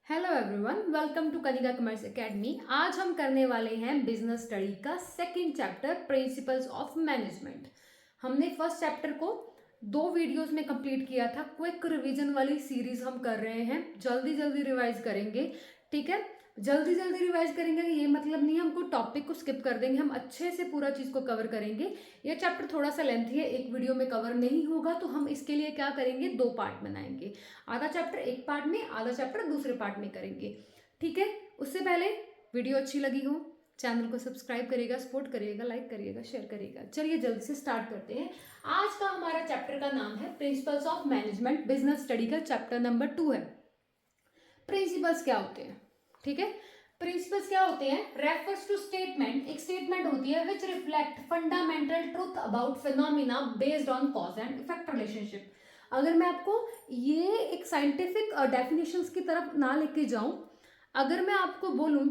Hello everyone, welcome to Kanika commerce academy. आज हम करने वाले हैं बिजनेस स्टडी का second chapter, principles of management. हमने फर्स्ट चैप्टर को 2 वीडियोस में कंप्लीट किया था। क्विक रिवीजन वाली सीरीज हम कर रहे हैं, जल्दी जल्दी रिवाइज करेंगे। ठीक है, जल्दी जल्दी रिवाइज करेंगे ये मतलब नहीं हमको टॉपिक को स्किप कर देंगे, हम अच्छे से पूरा चीज को कवर करेंगे। ये चैप्टर थोड़ा सा लेंथी है, एक वीडियो में कवर नहीं होगा, तो हम इसके लिए क्या करेंगे, 2 पार्ट बनाएंगे। आधा चैप्टर एक पार्ट में, आधा चैप्टर दूसरे पार्ट में करेंगे। ठीक है, उससे पहले वीडियो अच्छी लगी हो चैनल को सब्सक्राइब करिएगा, सपोर्ट करिएगा, लाइक करिएगा, शेयर करिएगा। चलिए जल्दी से स्टार्ट करते हैं। आज का हमारा चैप्टर का नाम है principles of management. Business study का चैप्टर नंबर 2 है। प्रिंसिपल्स क्या होते हैं? ठीक है, प्रिंसिपल्स क्या होते हैं? रेफर्स टू स्टेटमेंट, एक स्टेटमेंट होती है which reflect fundamental truth about phenomena based on cause and effect relationship. अगर मैं आपको ये एक साइंटिफिक डेफिनेशंस की तरफ ना लेके जाऊं, अगर मैं आपको बोलूं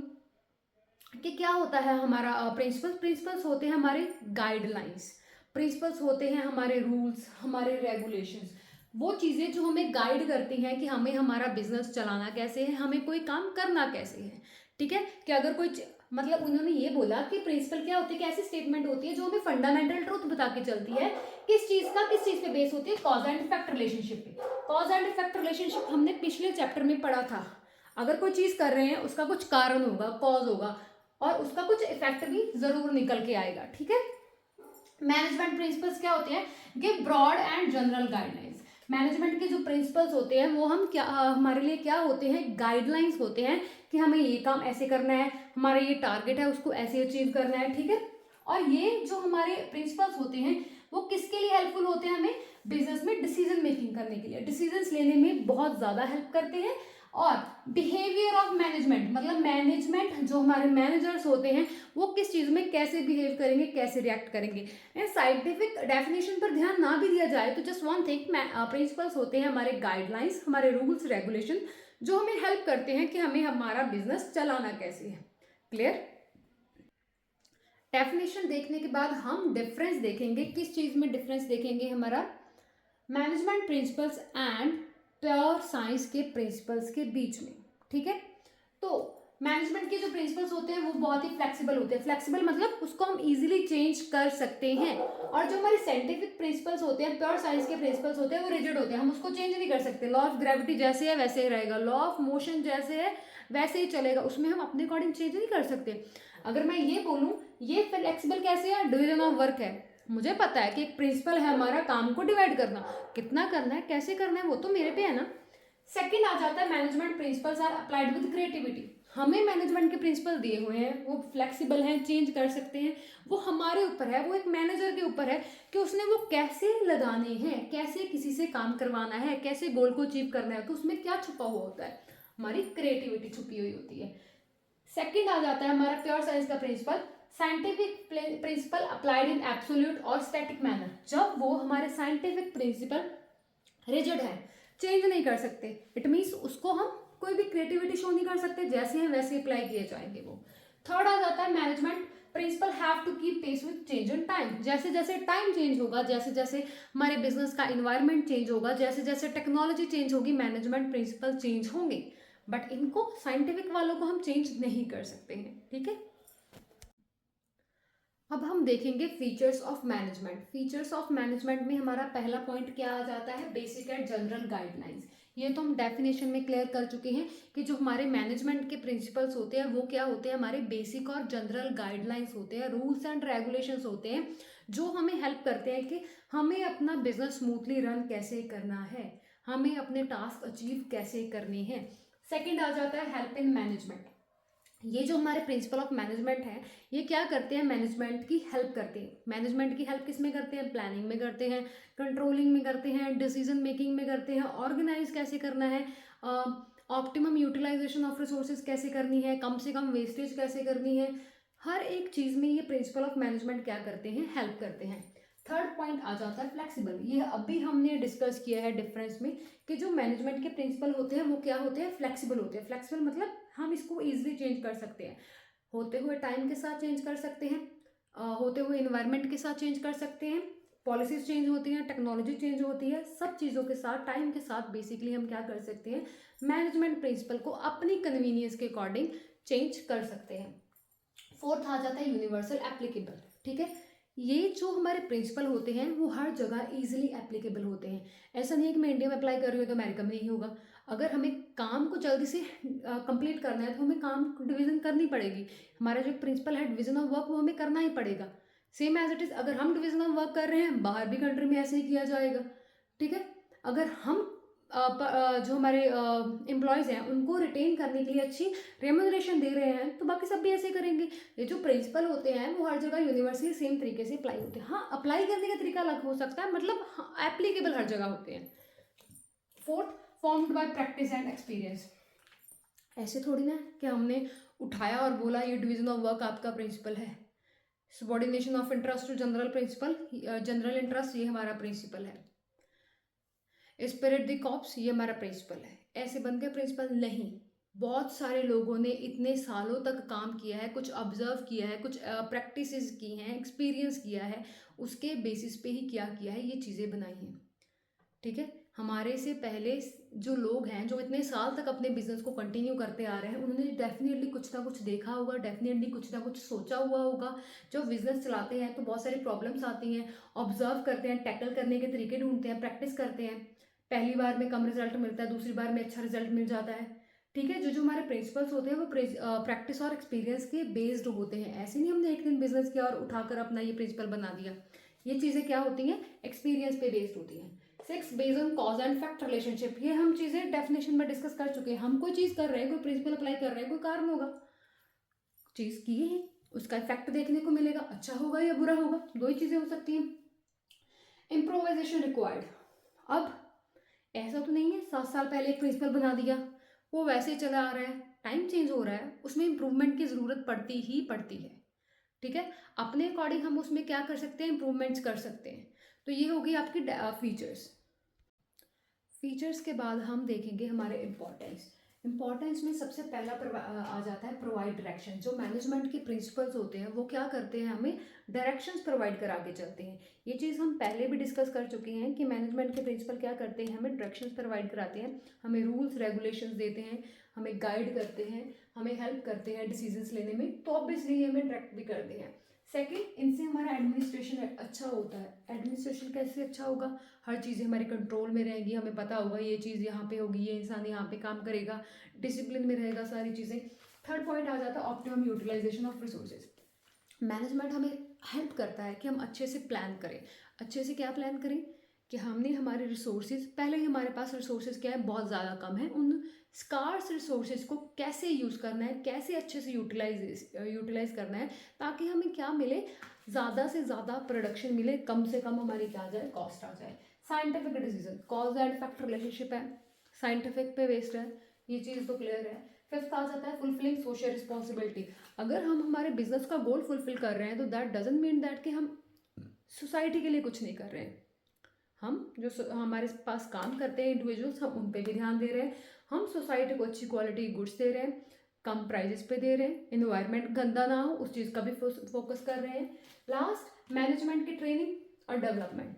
कि क्या होता है हमारा प्रिंसिपल्स, प्रिंसिपल्स होते हैं हमारे गाइडलाइंस, प्रिंसिपल्स होते हैं हमारे रूल्स, हमारे रेगुलेशंस, वो चीज़ें जो हमें गाइड करती हैं कि हमें हमारा बिजनेस चलाना कैसे है, हमें कोई काम करना कैसे है। ठीक है, कि अगर कोई मतलब उन्होंने ये बोला कि प्रिंसिपल क्या होती है, कि ऐसी स्टेटमेंट होती है जो हमें फंडामेंटल ट्रूथ बता के चलती है। किस चीज़ का, किस चीज़ पे बेस होती है? कॉज एंड इफेक्ट रिलेशनशिप पे। कॉज एंड इफेक्ट रिलेशनशिप हमने पिछले चैप्टर में पढ़ा था। अगर कोई चीज़ कर रहे हैं उसका कुछ कारण होगा, कॉज होगा, और उसका कुछ इफेक्ट भी जरूर निकल के आएगा। ठीक है, मैनेजमेंट प्रिंसिपल्स क्या होते हैं? Give broad and general guidelines. Management के जो प्रिंसिपल्स होते हैं वो हम क्या हमारे लिए क्या होते हैं? गाइडलाइंस होते हैं कि हमें ये काम ऐसे करना है, हमारा ये टारगेट है उसको ऐसे अचीव करना है। ठीक है, और ये जो हमारे प्रिंसिपल्स होते हैं वो किसके लिए हेल्पफुल होते हैं? हमें बिजनेस में डिसीजन मेकिंग करने के लिए, डिसीजंस लेने में बहुत ज्यादा हेल्प करते हैं। और बिहेवियर ऑफ मैनेजमेंट, मतलब मैनेजमेंट जो हमारे मैनेजर्स होते हैं वो किस चीज में कैसे बिहेव करेंगे, कैसे रिएक्ट करेंगे। साइंटिफिक डेफिनेशन पर ध्यान ना भी दिया जाए तो जस्ट वन थिंग, प्रिंसिपल्स होते हैं हमारे गाइडलाइंस, हमारे रूल्स रेगुलेशन, जो हमें हेल्प करते हैं कि हमें हमारा बिजनेस चलाना कैसे है। क्लियर? डेफिनेशन देखने के बाद हम डिफरेंस देखेंगे। किस चीज में डिफरेंस देखेंगे? हमारा management principles and pure science के प्रिंसिपल्स के बीच में। ठीक है, तो मैनेजमेंट के जो प्रिंसिपल्स होते हैं वो बहुत ही फ्लेक्सिबल होते हैं। फ्लेक्सिबल मतलब उसको हम इजीली चेंज कर सकते हैं। और जो हमारे साइंटिफिक प्रिंसिपल्स होते हैं, प्योर साइंस के प्रिंसिपल्स होते हैं, वो रिजिड होते हैं, हम उसको चेंज नहीं कर सकते। लॉ ऑफ ग्रेविटी जैसे है वैसे ही रहेगा, लॉ ऑफ मोशन जैसे है वैसे ही चलेगा, उसमें हम अपने अकॉर्डिंग चेंज नहीं कर सकते। अगर मैं ये बोलूँ ये फ्लेक्सिबल कैसे है? डिवीजन ऑफ वर्क है। मुझे पता है कि एक प्रिंसिपल है हमारा काम को डिवाइड करना, कितना करना है, कैसे करना है, वो तो मेरे पे है ना। सेकंड आ जाता है management principles are applied with creativity. हमें मैनेजमेंट के प्रिंसिपल दिए हुए हैं, वो फ्लेक्सिबल हैं, चेंज कर सकते हैं, वो हमारे ऊपर है, वो एक मैनेजर के ऊपर है कि उसने वो कैसे लगाने हैं, कैसे किसी से काम करवाना है, कैसे गोल को अचीव करना है। तो उसमें क्या छुपा हुआ होता है? हमारी क्रिएटिविटी छुपी हुई होती है। सेकंड आ जाता है हमारा प्योर साइंस का principle, scientific principle applied in absolute और स्टैटिक मैनर। जब वो हमारे साइंटिफिक प्रिंसिपल रिजिड है, चेंज नहीं कर सकते, इट मीन्स उसको हम कोई भी क्रिएटिविटी शो नहीं कर सकते, जैसे हैं वैसे अप्लाई किए जाएंगे वो। थर्ड आ जाता है management principle have to keep pace with change in time. जैसे जैसे टाइम चेंज होगा, जैसे जैसे हमारे बिजनेस का इन्वायरमेंट चेंज होगा, जैसे जैसे टेक्नोलॉजी चेंज होगी, मैनेजमेंट प्रिंसिपल चेंज होंगे, बट इनको साइंटिफिक वालों को हम चेंज नहीं कर सकते हैं। ठीक है, अब हम देखेंगे features of management. Features of management में हमारा पहला पॉइंट क्या आ जाता है? Basic and general guidelines. ये तो हम डेफिनेशन में क्लियर कर चुके हैं कि जो हमारे मैनेजमेंट के प्रिंसिपल्स होते हैं वो क्या होते हैं? हमारे बेसिक और जनरल गाइडलाइंस होते हैं, रूल्स एंड रेगुलेशंस होते हैं, जो हमें हेल्प करते हैं कि हमें अपना बिजनेस स्मूथली रन कैसे करना है, हमें अपने टास्क अचीव कैसे करने हैं। सेकेंड आ जाता है हेल्प इन मैनेजमेंट। ये जो हमारे प्रिंसिपल ऑफ मैनेजमेंट है ये क्या करते हैं? मैनेजमेंट की हेल्प करते हैं। मैनेजमेंट की हेल्प किस में करते हैं? प्लानिंग में करते हैं, कंट्रोलिंग में करते हैं, डिसीजन मेकिंग में करते हैं, ऑर्गेनाइज कैसे करना है, ऑप्टिमम यूटिलाइजेशन ऑफ रिसोर्सेज कैसे करनी है, कम से कम वेस्टेज कैसे करनी है, हर एक चीज़ में ये प्रिंसिपल ऑफ मैनेजमेंट क्या करते हैं? हेल्प करते हैं। थर्ड पॉइंट आ जाता है फ्लेक्सिबल। ये अभी हमने डिस्कस किया है डिफरेंस में कि जो मैनेजमेंट के प्रिंसिपल होते हैं वो क्या होते हैं? फ्लेक्सिबल होते हैं। फ्लेक्सिबल मतलब हम इसको इजीली चेंज कर सकते हैं, होते हुए टाइम के साथ चेंज कर सकते हैं, होते हुए इन्वायरमेंट के साथ चेंज कर सकते हैं, पॉलिसीज चेंज होती हैं, टेक्नोलॉजी चेंज होती है, सब चीज़ों के साथ टाइम के साथ बेसिकली हम क्या कर सकते हैं, मैनेजमेंट प्रिंसिपल को अपनी कन्वीनियंस के अकॉर्डिंग चेंज कर सकते हैं। फोर्थ आ जाता है यूनिवर्सल एप्लीकेबल। ठीक है, ये जो हमारे प्रिंसिपल होते हैं वो हर जगह इजीली एप्लीकेबल होते हैं। ऐसा नहीं है कि मैं इंडिया में अप्लाई कर रही हूँ तो अमेरिका में नहीं होगा। अगर हमें काम को जल्दी से कंप्लीट करना है तो हमें काम डिवीजन करनी पड़ेगी। हमारा जो प्रिंसिपल है डिवीजन ऑफ वर्क वो हमें करना ही पड़ेगा। सेम एज इट इज़ अगर हम डिवीजन ऑफ वर्क कर रहे हैं बाहर भी कंट्री में ऐसे ही किया जाएगा। ठीक है, अगर हम जो हमारे एम्प्लॉयज़ हैं उनको रिटेन करने के लिए अच्छी रेम्यूनरेशन दे रहे हैं तो बाकी सब भी ऐसे करेंगे। ये जो प्रिंसिपल होते हैं वो हर जगह यूनिवर्सली सेम तरीके से अप्लाई होते हैं। हाँ, अप्लाई करने का तरीका अलग हो सकता है, मतलब एप्लीकेबल हर जगह होते हैं। Fourth, formed by practice and experience. ऐसे थोड़ी ना कि हमने उठाया और बोला ये डिवीजन ऑफ वर्क आपका प्रिंसिपल है। Subordination of interest to general principle, general interest ये हमारा प्रिंसिपल है। स्पिरिट द कॉप्स ये हमारा प्रिंसिपल है। ऐसे बन के प्रिंसिपल नहीं, बहुत सारे लोगों ने इतने सालों तक काम किया है, कुछ ऑब्जर्व किया है, कुछ प्रैक्टिसेस की हैं, एक्सपीरियंस किया है, उसके बेसिस पे ही क्या किया है, ये चीज़ें बनाई हैं। ठीक है, हमारे से पहले जो लोग हैं जो इतने साल तक अपने बिजनेस को कंटिन्यू करते आ रहे हैं उन्होंने डेफिनेटली कुछ ना कुछ देखा होगा, डेफिनेटली कुछ ना कुछ सोचा हुआ होगा। जब बिजनेस चलाते हैं तो बहुत सारी प्रॉब्लम्स आती हैं, ऑब्जर्व करते हैं, टैकल करने के तरीके ढूंढते हैं, प्रैक्टिस करते हैं। पहली बार में कम रिजल्ट मिलता है, दूसरी बार में अच्छा रिजल्ट मिल जाता है। ठीक है, जो जो हमारे प्रिंसिपल्स होते हैं वो प्रैक्टिस और एक्सपीरियंस के बेस्ड होते हैं। ऐसे नहीं हमने एक दिन बिजनेस किया और उठाकर अपना ये प्रिंसिपल बना दिया। ये चीज़ें क्या होती हैं, एक्सपीरियंस पे बेस्ड होती हैं। 6, based on cause and effect relationship. ये हम चीज़ें डेफिनेशन में डिस्कस कर चुके हैं। हम कोई चीज़ कर रहे हैं, कोई प्रिंसिपल अप्लाई कर रहे हैं, कोई कारण होगा, चीज़ की है, उसका इफेक्ट देखने को मिलेगा, अच्छा होगा या बुरा होगा, दो ही चीज़ें हो सकती हैं। Improvisation required. अब ऐसा तो नहीं है 7 साल पहले एक प्रिंसिपल बना दिया वो वैसे ही चला आ रहा है, टाइम चेंज हो रहा है, उसमें इम्प्रूवमेंट की ज़रूरत पड़ती ही पड़ती है। ठीक है, अपने अकॉर्डिंग हम उसमें क्या कर सकते हैं, इम्प्रूवमेंट्स कर सकते हैं। तो ये होगी आपकी फीचर्स। फीचर्स के बाद हम देखेंगे हमारे इंपॉर्टेंस में सबसे पहला आ जाता है प्रोवाइड डायरेक्शन। जो मैनेजमेंट के प्रिंसिपल्स होते हैं वो क्या करते हैं, हमें डायरेक्शंस प्रोवाइड करा के चलते हैं। ये चीज़ हम पहले भी डिस्कस कर चुके हैं कि मैनेजमेंट के प्रिंसिपल क्या करते हैं, हमें डायरेक्शंस प्रोवाइड कराते हैं, हमें रूल्स रेगुलेशंस देते हैं, हमें गाइड करते हैं, हमें हेल्प करते हैं डिसीजंस लेने में, तो ऑब्वियसली हमें डायरेक्ट भी करते हैं। सेकंड, इनसे हमारा एडमिनिस्ट्रेशन अच्छा होता है। एडमिनिस्ट्रेशन कैसे अच्छा होगा, हर चीज़ें हमारे कंट्रोल में रहेंगी, हमें पता होगा ये चीज़ यहाँ पे होगी, ये इंसान यहाँ पे काम करेगा, डिसिप्लिन में रहेगा सारी चीज़ें। थर्ड पॉइंट आ जाता है optimum utilization of resources. Management हमें हेल्प करता है कि हम अच्छे से प्लान करें। अच्छे से क्या प्लान करें कि हमने हमारे रिसोर्सेज, पहले ही हमारे पास रिसोर्सेज क्या है, बहुत ज़्यादा कम है, उन स्कार्स रिसोर्सेज को कैसे यूज़ करना है, कैसे अच्छे से यूटिलाइज करना है, ताकि हमें क्या मिले, ज़्यादा से ज़्यादा प्रोडक्शन मिले, कम से कम हमारी क्या आ जाए, कॉस्ट आ जाए। Scientific decision, cause and effect relationship है, साइंटिफिक पे बेस्ड है, ये चीज़ तो क्लियर है। फिफ्थ आ जाता है फुलफिलिंग सोशल रिस्पॉन्सिबिलिटी। अगर हम हमारे बिजनेस का गोल फुलफिल कर रहे हैं तो दैट डजंट मीन दैट कि हम सोसाइटी के लिए कुछ नहीं कर रहे हैं। हम जो हमारे पास काम करते हैं इंडिविजुअल्स, हम उन पे भी ध्यान दे रहे हैं, हम सोसाइटी को अच्छी क्वालिटी गुड्स दे रहे हैं, कम प्राइजेस पे दे रहे हैं, इन्वायरमेंट गंदा ना हो उस चीज़ का भी फोकस कर रहे हैं। लास्ट, मैनेजमेंट की ट्रेनिंग और डेवलपमेंट।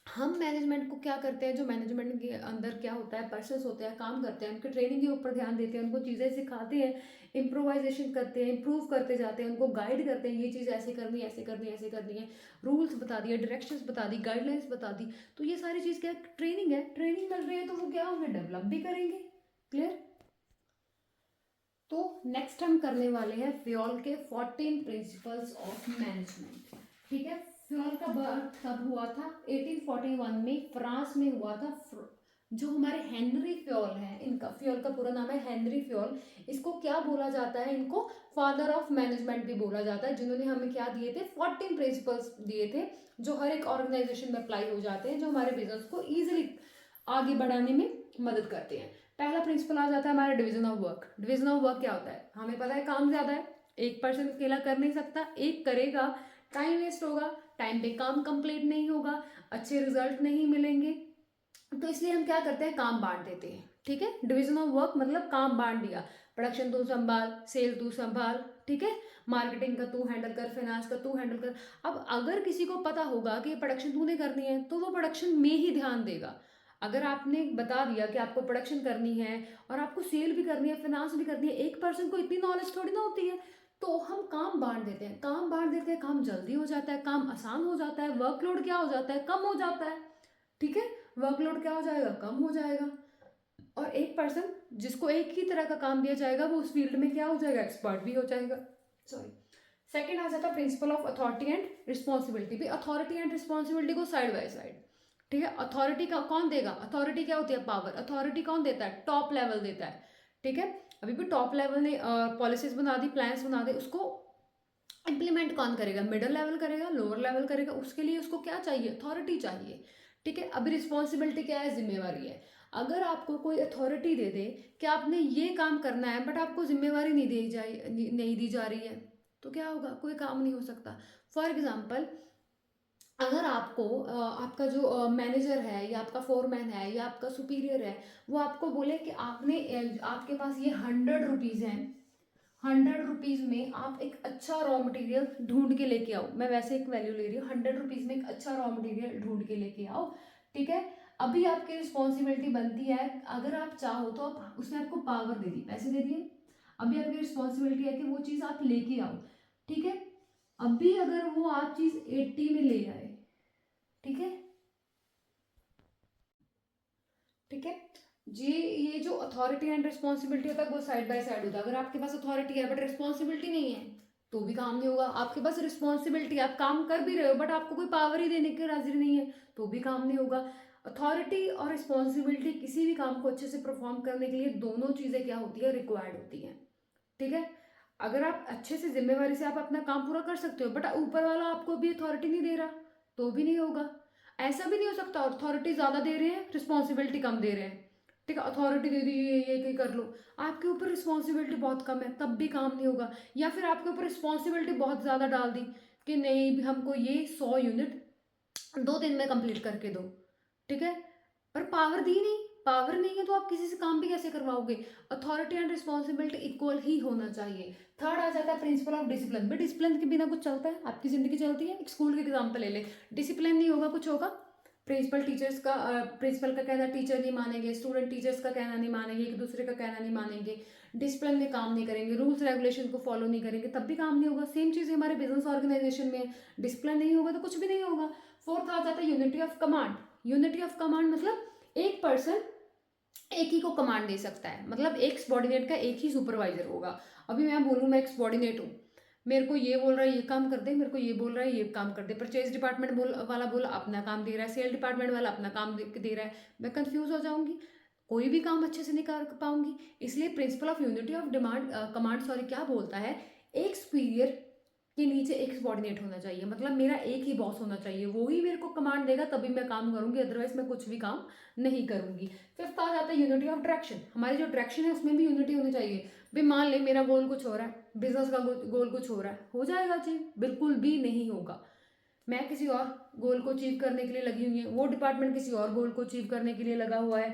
हम मैनेजमेंट को क्या करते हैं, जो मैनेजमेंट के अंदर क्या होता है, पर्सन्स होते हैं, काम करते हैं, उनके ट्रेनिंग के ऊपर ध्यान देते हैं, उनको चीज़ें सिखाते हैं, इम्प्रोवाइजेशन करते हैं, इम्प्रूव करते जाते हैं, उनको गाइड करते हैं, ये चीज़ ऐसे करनी है, ऐसे करनी है, ऐसे करनी है, रूल्स बता दिए, डायरेक्शंस बता दी, गाइडलाइंस बता दी। तो ये सारी चीज़ क्या ट्रेनिंग है, ट्रेनिंग मिल रही है तो वो क्या होंगे, डेवलप भी करेंगे। क्लियर। तो नेक्स्ट हम करने वाले हैं फ्योल के 14 प्रिंसिपल्स ऑफ मैनेजमेंट। ठीक है, फ्योल का बर्थ कब हुआ था, 1841 में फ्रांस में हुआ था। जो हमारे हेनरी फ्योल है, इनका फ्योल का पूरा नाम है हेनरी फ्योल। इसको क्या बोला जाता है, इनको फादर ऑफ मैनेजमेंट भी बोला जाता है, जिन्होंने हमें क्या दिए थे, 14 प्रिंसिपल्स दिए थे जो हर एक ऑर्गेनाइजेशन में अप्लाई हो जाते हैं, जो हमारे बिजनेस को ईजिली आगे बढ़ाने में मदद करते हैं। पहला प्रिंसिपल आ जाता है हमारा division of work. Division of work क्या होता है, हमें पता है काम ज़्यादा है, एक पर्सन अकेला कर नहीं सकता, एक करेगा टाइम वेस्ट होगा, टाइम पे काम कंप्लीट नहीं होगा, अच्छे रिजल्ट नहीं मिलेंगे, तो इसलिए हम क्या करते हैं, काम बांट देते हैं। ठीक है। डिवीजन ऑफ वर्क मतलब काम बांट दिया, प्रोडक्शन तू संभाल, सेल तू संभाल, ठीक है, मार्केटिंग का तू हैंडल कर, फाइनेंस का तू हैंडल कर। अब अगर किसी को पता होगा कि प्रोडक्शन तूने करनी है तो वो प्रोडक्शन में ही ध्यान देगा। अगर आपने बता दिया कि आपको प्रोडक्शन करनी है और आपको सेल भी करनी है, फाइनेंस भी करनी है, एक पर्सन को इतनी नॉलेज थोड़ी ना होती है, तो हम काम बांट देते हैं, काम बांट देते हैं, काम जल्दी हो जाता है, काम आसान हो जाता है, वर्कलोड क्या हो जाता है, कम हो जाता है, ठीक है। वर्कलोड क्या हो जाएगा, कम हो जाएगा। और एक पर्सन जिसको एक ही तरह का काम दिया जाएगा वो उस फील्ड में क्या हो जाएगा, एक्सपर्ट भी हो जाएगा। सॉरी। सेकंड आ जाता है principle of authority and responsibility. भी अथॉरिटी एंड रिस्पॉन्सिबिलिटी को साइड बाय साइड, ठीक है। अथॉरिटी का कौन देगा, अथॉरिटी क्या होती है, पावर। अथॉरिटी कौन देता है, टॉप लेवल देता है, ठीक है। अभी भी टॉप लेवल ने पॉलिसीज बना दी, प्लान्स बना दे, उसको इम्प्लीमेंट कौन करेगा, मिडिल लेवल करेगा, लोअर लेवल करेगा, उसके लिए उसको क्या चाहिए, अथॉरिटी चाहिए, ठीक है। अभी रिस्पॉन्सिबिलिटी क्या है, जिम्मेवारी है। अगर आपको कोई अथॉरिटी दे दे कि आपने ये काम करना है बट आपको जिम्मेवारी नहीं दी जा रही है, तो क्या होगा, कोई काम नहीं हो सकता। फॉर एग्जाम्पल, अगर आपको आपका जो मैनेजर है या आपका फोरमैन है या आपका सुपीरियर है, वो आपको बोले कि आपके पास ये 100 रुपीज़ हैं, 100 रुपीज़ में आप एक अच्छा रॉ मटेरियल ढूंढ के लेके आओ। मैं वैसे एक वैल्यू ले रही हूँ, 100 रुपीज़ में एक अच्छा रॉ मटेरियल ढूंढ के लेके आओ, ठीक है। अभी आपकी रिस्पॉन्सिबिलिटी बनती है, अगर आप चाहो तो आप, उसने आपको पावर दे दी, पैसे दे दिए, अभी आपकी रिस्पॉन्सिबिलिटी है कि वो चीज़ आप लेके आओ, ठीक है। अभी अगर वो आप चीज़ 80 में ले आए, ठीक है, ठीक है जी। ये जो अथॉरिटी एंड रिस्पॉन्सिबिलिटी होता है वो साइड बाय साइड होता है। अगर आपके पास अथॉरिटी है बट रिस्पॉन्सिबिलिटी नहीं है तो भी काम नहीं होगा। आपके पास रिस्पॉन्सिबिलिटी, आप काम कर भी रहे हो बट आपको कोई पावर ही देने की राजी नहीं है तो भी काम नहीं होगा। अथॉरिटी और रिस्पॉन्सिबिलिटी किसी भी काम को अच्छे से परफॉर्म करने के लिए दोनों चीज़ें क्या होती है, रिक्वायर्ड होती हैं, ठीक है। अगर आप अच्छे से जिम्मेवारी से आप अपना काम पूरा कर सकते हो बट ऊपर वाला आपको भी अथॉरिटी नहीं दे रहा तो भी नहीं होगा। ऐसा भी नहीं हो सकता अथॉरिटी ज़्यादा दे रहे हैं, रिस्पॉन्सिबिलिटी कम दे रहे हैं, ठीक है। अथॉरिटी दे दी, ये कर लो, आपके ऊपर रिस्पॉन्सिबिलिटी बहुत कम है, तब भी काम नहीं होगा। या फिर आपके ऊपर रिस्पॉन्सिबिलिटी बहुत ज़्यादा डाल दी कि नहीं हमको ये 100 यूनिट 2 दिन में कंप्लीट करके दो, ठीक है, पर पावर दी नहीं, पावर नहीं है तो आप किसी से काम भी कैसे करवाओगे। अथॉरिटी एंड रिस्पॉन्सिबिलिटी इक्वल ही होना चाहिए। थर्ड आ जाता है प्रिंसिपल ऑफ डिसिप्लिन। भी डिसिप्लिन के बिना कुछ चलता है, आपकी जिंदगी चलती है। एक स्कूल के एग्जाम्पल ले ले, डिसिप्लिन नहीं होगा कुछ होगा। प्रिंसिपल का कहना टीचर नहीं मानेंगे, स्टूडेंट टीचर्स का कहना नहीं मानेंगे, एक दूसरे का कहना नहीं मानेंगे, डिसिप्लिन में काम नहीं करेंगे, रूल्स रेगुलेशन को फॉलो नहीं करेंगे, तब भी काम नहीं होगा। सेम चीज़ हमारे बिजनेस ऑर्गेनाइजेशन में, डिसिप्लिन नहीं होगा तो कुछ भी नहीं होगा। फोर्थ आ जाता है unity of command. Unity of command मतलब एक पर्सन एक ही को कमांड दे सकता है, मतलब एक सबॉर्डिनेट का एक ही सुपरवाइजर होगा। अभी मैं बोलूँ मैं एक सबॉर्डिनेट हूँ, मेरे को ये बोल रहा है ये काम कर दे, मेरे को ये बोल रहा है ये काम कर दे, परचेज डिपार्टमेंट वाला बोला अपना काम दे रहा है, सेल डिपार्टमेंट वाला अपना काम दे रहा है, मैं कंफ्यूज हो जाऊंगी, कोई भी काम अच्छे से नहीं कर पाऊंगी। इसलिए principle of unity of command sorry क्या बोलता है, एक सुपीरियर के नीचे एक सबॉर्डिनेट होना चाहिए, मतलब मेरा एक ही बॉस होना चाहिए, वो ही मेरे को कमांड देगा तभी मैं काम करूंगी, अदरवाइज मैं कुछ भी काम नहीं करूंगी। फिफ्थ आ जाता है यूनिटी ऑफ डायरेक्शन। हमारी जो डायरेक्शन है उसमें भी यूनिटी होनी चाहिए। भाई मान ले मेरा गोल कुछ हो रहा है, बिजनेस का गोल कुछ हो रहा है, हो जाएगा जी, बिल्कुल भी नहीं होगा। मैं किसी और गोल को अचीव करने के लिए लगी हुई है, वो डिपार्टमेंट किसी और गोल को अचीव करने के लिए लगा हुआ है,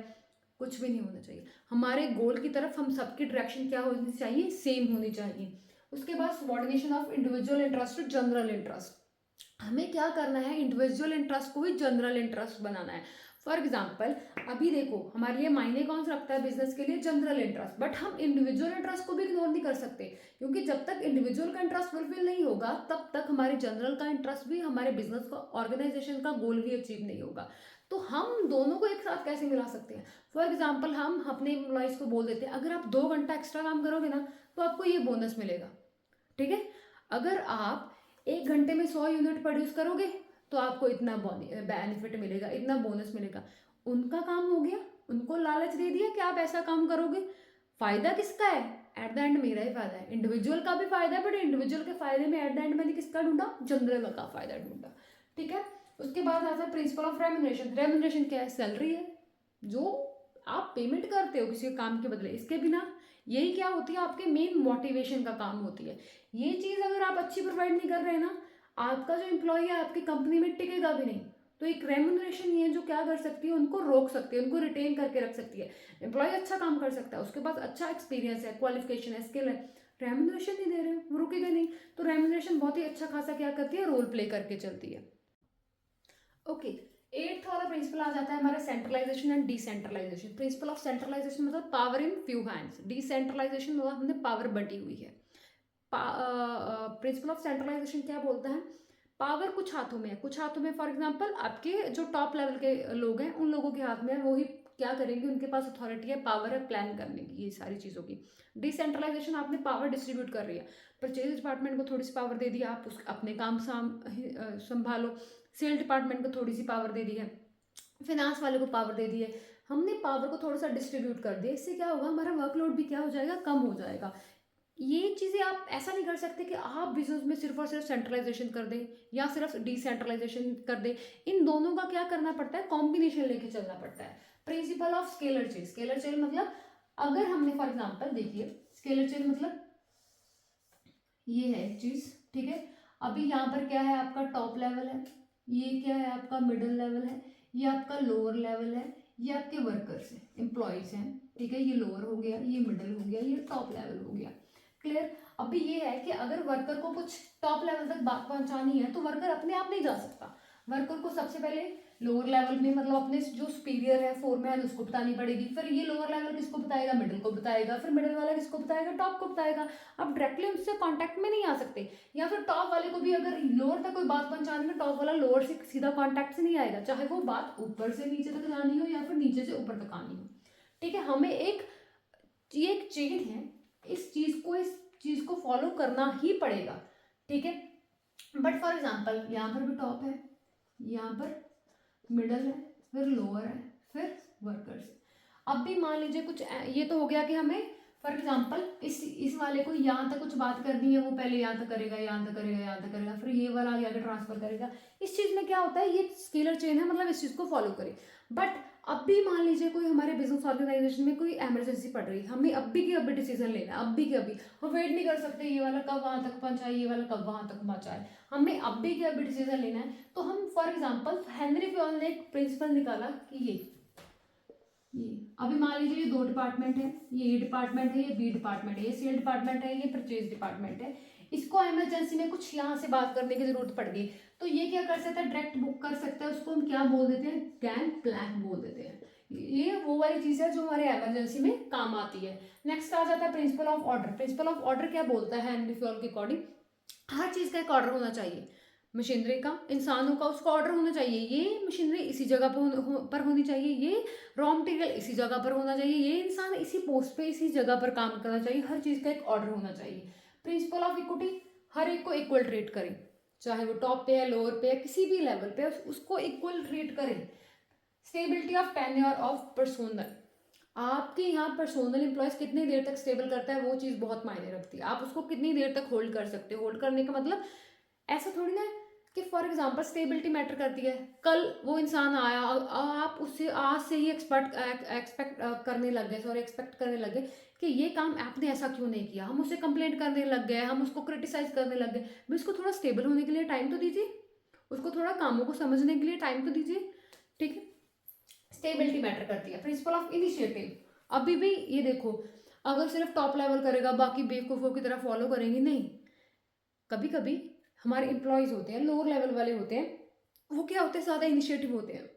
कुछ भी नहीं होना चाहिए। हमारे गोल की तरफ हम सबकी डायरेक्शन क्या होनी चाहिए, सेम होनी चाहिए। उसके बाद subordination of individual interest to general interest. हमें क्या करना है, इंडिविजुअल इंटरेस्ट को भी जनरल इंटरेस्ट बनाना है। फॉर एग्जाम्पल अभी देखो हमारे लिए मायने कौन सा रखता है बिजनेस के लिए, जनरल इंटरेस्ट, बट हम इंडिविजुअल इंटरेस्ट को भी इग्नोर नहीं कर सकते, क्योंकि जब तक इंडिविजुअल का इंटरेस्ट फुलफिल नहीं होगा तब तक हमारे जनरल का इंटरेस्ट भी, हमारे बिजनेस का, ऑर्गेनाइजेशन का गोल भी अचीव नहीं होगा। तो हम दोनों को एक साथ कैसे मिला सकते हैं। फॉर एग्जाम्पल हम अपने एम्प्लॉयज़ को बोल देते हैं अगर आप 2 घंटा एक्स्ट्रा काम करोगे ना तो आपको ये बोनस मिलेगा, ठीक है। अगर आप 1 घंटे में 100 यूनिट प्रोड्यूस करोगे तो आपको इतना बेनिफिट मिलेगा, इतना बोनस मिलेगा। उनका काम हो गया, उनको लालच दे दिया कि आप ऐसा काम करोगे, फायदा किसका है, एट द एंड मेरा ही फायदा है। इंडिविजुअल का भी फायदा है बट इंडिविजुअल के फायदे में एट द एंड मैंने किसका ढूंढा, जनरल का फायदा ढूंढा, ठीक है। उसके बाद आता है प्रिंसिपल ऑफ रेम्यूनरेशन। रेम्यूनरेशन क्या है, सैलरी है जो आप पेमेंट करते हो किसी काम के बदले, इसके बिना यही क्या होती है, आपके मेन मोटिवेशन का काम होती है। ये चीज़ अगर आप अच्छी प्रोवाइड नहीं कर रहे हैं ना, आपका जो एम्प्लॉय है आपकी कंपनी में टिकेगा भी नहीं। तो एक रेम्यूनरेशन ये है जो क्या कर सकती है, उनको रोक सकती है, उनको रिटेन करके रख सकती है। एम्प्लॉय अच्छा काम कर सकता है, उसके पास अच्छा एक्सपीरियंस है, क्वालिफिकेशन है, स्किल है, रेम्यूनरेशन नहीं दे रहे हो, वो रुकेगा नहीं। तो रेम्यूनरेशन बहुत ही अच्छा खासा क्या करती है, रोल प्ले करके चलती है। ओके, एट्थ वाला प्रिंसिपल आ जाता है हमारा centralisation and decentralisation. Principle of centralisation मतलब power in few hands, decentralisation मतलब हमने पावर बटी हुई है। प्रिंसिपल ऑफ सेंट्रलाइजेशन क्या बोलता है, पावर कुछ हाथों में है, कुछ हाथों में फॉर एग्जांपल आपके जो टॉप लेवल के लोग हैं उन लोगों के हाथ में है, वो ही क्या करेंगे, उनके पास अथॉरिटी है, पावर है प्लान करने की, ये सारी चीज़ों की। डिसेंट्रलाइजेशन आपने पावर डिस्ट्रीब्यूट कर रही है, परचेज डिपार्टमेंट को थोड़ी सी पावर दे दी, आप उस अपने काम संभालो। सेल डिपार्टमेंट को थोड़ी सी पावर दे दी है, फिनांस वाले को पावर दे दी है, हमने पावर को थोड़ा सा डिस्ट्रीब्यूट कर दिया। इससे क्या होगा, हमारा वर्कलोड भी क्या हो जाएगा, कम हो जाएगा। ये चीज़ें आप ऐसा नहीं कर सकते कि आप बिजनेस में सिर्फ और सिर्फ सेंट्रलाइजेशन कर दें या सिर्फ डिसेंट्रलाइजेशन कर दें। इन दोनों का क्या करना पड़ता है, कॉम्बिनेशन लेके चलना पड़ता है। Principle of scalar chain, scalar chain मतलब अगर हमने फॉर एग्जांपल देखिए, स्केलर चेन मतलब ये है एक चीज, ठीक है। अभी यहाँ पर क्या है, आपका टॉप लेवल है, ये क्या है आपका मिडिल लेवल है, ये आपका लोअर लेवल है, ये आपके वर्कर्स हैं, एम्प्लॉयज हैं, ठीक है। ये लोअर हो गया, ये मिडिल हो गया, ये टॉप लेवल हो गया। क्लियर। अभी ये है कि अगर वर्कर को कुछ टॉप लेवल तक बात पहुंचानी है तो वर्कर अपने आप नहीं जा सकता, वर्कर को सबसे पहले लोअर लेवल में मतलब अपने जो सुपीरियर है, फोरमैन, उसको बतानी पड़ेगी। फिर ये लोअर लेवल किसको बताएगा, मिडिल को बताएगा, फिर मिडिल वाला किसको बताएगा, टॉप को बताएगा। आप डायरेक्टली उनसे कांटेक्ट में नहीं आ सकते, या फिर टॉप वाले को भी अगर लोअर तक कोई बात पहुंचानी है, टॉप वाला लोअर से सीधा कांटेक्ट से नहीं आएगा, चाहे वो बात ऊपर से नीचे तक जानी हो या फिर नीचे से ऊपर तक आनी हो, ठीक है। हमें ये एक चेन है, इस चीज को फॉलो करना ही पड़ेगा, ठीक है। बट फॉर एग्जाम्पल यहाँ पर भी टॉप है, यहाँ पर मिडल है, फिर लोअर है, फिर वर्कर्स। अब भी मान लीजिए कुछ ये तो हो गया कि हमें फॉर एग्जाम्पल इस वाले को यहाँ तक कुछ बात करनी है, वो पहले यहाँ तक करेगा, यहाँ तक करेगा, यहाँ तक करेगा, फिर ये वाला आगे आगे ट्रांसफर करेगा। इस चीज़ में क्या होता है, ये स्केलर चेन है, मतलब इस चीज़ को फॉलो करें। बट अब भी मान लीजिए कोई हमारे बिजनेस ऑर्गेनाइजेशन में कोई इमरजेंसी पड़ रही है, हमें अभी के अभी डिसीजन लेना है, अभी के अभी, हम वेट नहीं कर सकते ये वाला कब वहाँ तक पहुँचाए, ये वाला कब वहाँ तक पहुँचाए, हमें अभी के अभी डिसीजन लेना है। तो हम फॉर एग्जाम्पल हेनरी फ्योल ने एक प्रिंसिपल निकाला कि ये अभी मान लीजिए ये दो डिपार्टमेंट है, ये डिपार्टमेंट है, ये बी डिपार्टमेंट है, ये सेल डिपार्टमेंट है, ये परचेज डिपार्टमेंट है। इसको इमरजेंसी में कुछ यहाँ से बात करने की जरूरत पड़ गई, तो ये क्या कर सकता है, डायरेक्ट बुक कर सकता है, उसको हम क्या बोल देते हैं, गैंग प्लान बोल देते हैं। ये वो वाली चीज है जो हमारे इमरजेंसी में काम आती है। नेक्स्ट आ जाता है principle of order. Principle of order क्या बोलता है, हेनरी फ्योल के अकॉर्डिंग हर चीज का एक ऑर्डर होना चाहिए, मशीनरी का, इंसानों का, उसका ऑर्डर होना चाहिए। ये मशीनरी इसी जगह पर होनी चाहिए, ये रॉ मटेरियल इसी जगह पर होना चाहिए, ये इंसान इसी पोस्ट पे इसी जगह पर काम करना चाहिए, हर चीज़ का एक ऑर्डर होना चाहिए। प्रिंसिपल ऑफ इक्विटी, हर एक को इक्वल ट्रीट करें, चाहे वो टॉप पे है, लोअर पे है, किसी भी लेवल पे, उसको इक्वल ट्रीट करें। Stability of tenure of personnel, आपके यहाँ पर्सोनल एम्प्लॉयज कितनी देर तक स्टेबल करता है, वो चीज़ बहुत मायने रखती है। आप उसको कितनी देर तक होल्ड कर सकते हो, होल्ड करने का मतलब ऐसा थोड़ी ना कि फॉर एग्जांपल स्टेबिलिटी मैटर करती है, कल वो इंसान आया, आप उससे आज से ही एक्सपेक्ट करने लग गए, एक्सपेक्ट करने लग गए कि ये काम आपने ऐसा क्यों नहीं किया, हम उससे कंप्लेंट करने लग गए, हम उसको क्रिटिसाइज करने लग गए। भाई उसको थोड़ा स्टेबल होने के लिए टाइम तो दीजिए, उसको थोड़ा कामों को समझने के लिए टाइम तो दीजिए, ठीक है। स्टेबिलिटी मैटर करती है। प्रिंसिपल ऑफ इनिशिएटिव, अभी भी ये देखो, अगर सिर्फ टॉप लेवल करेगा, बाकी बेवकूफ़ों की तरह फॉलो करेंगे नहीं। कभी कभी हमारे एम्प्लॉयज़ होते हैं, लोअर लेवल वाले होते हैं, वो क्या होते हैं, ज़्यादा इनिशिएटिव होते हैं,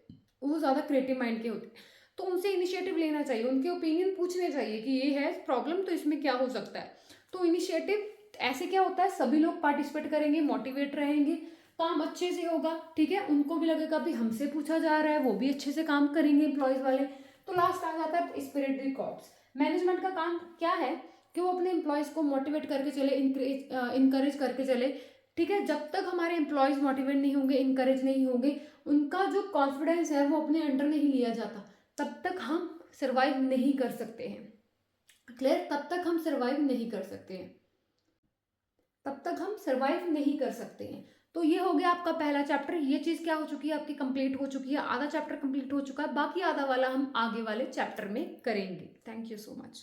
वो ज़्यादा क्रिएटिव माइंड के होते हैं, तो उनसे इनिशिएटिव लेना चाहिए, उनके ओपिनियन पूछने चाहिए कि ये है प्रॉब्लम, तो इसमें क्या हो सकता है। तो इनिशिएटिव ऐसे क्या होता है, सभी लोग पार्टिसिपेट करेंगे, मोटिवेट रहेंगे, काम अच्छे से होगा, ठीक है। उनको भी लगेगा भी हमसे पूछा जा रहा है, वो भी अच्छे से काम करेंगे एम्प्लॉयज़ वाले। तो लास्ट आ जाता है स्पिरिट रिकॉर्ड्स। मैनेजमेंट का काम क्या है कि वो अपने एम्प्लॉयज़ को मोटिवेट करके चले, इनकरेज करके चले, ठीक है। जब तक हमारे एम्प्लॉयज़ मोटिवेट नहीं होंगे, इनकरेज नहीं होंगे, उनका जो कॉन्फिडेंस है वो अपने अंडर नहीं लिया जाता, तब तक हम सर्वाइव नहीं कर सकते हैं। क्लियर, तब तक हम सर्वाइव नहीं कर सकते हैं, तब तक हम सर्वाइव नहीं कर सकते हैं। तो ये हो गया आपका पहला चैप्टर। ये चीज़ क्या हो चुकी है, आपकी कंप्लीट हो चुकी है, आधा चैप्टर कंप्लीट हो चुका है, बाकी आधा वाला हम आगे वाले चैप्टर में करेंगे। Thank you so much.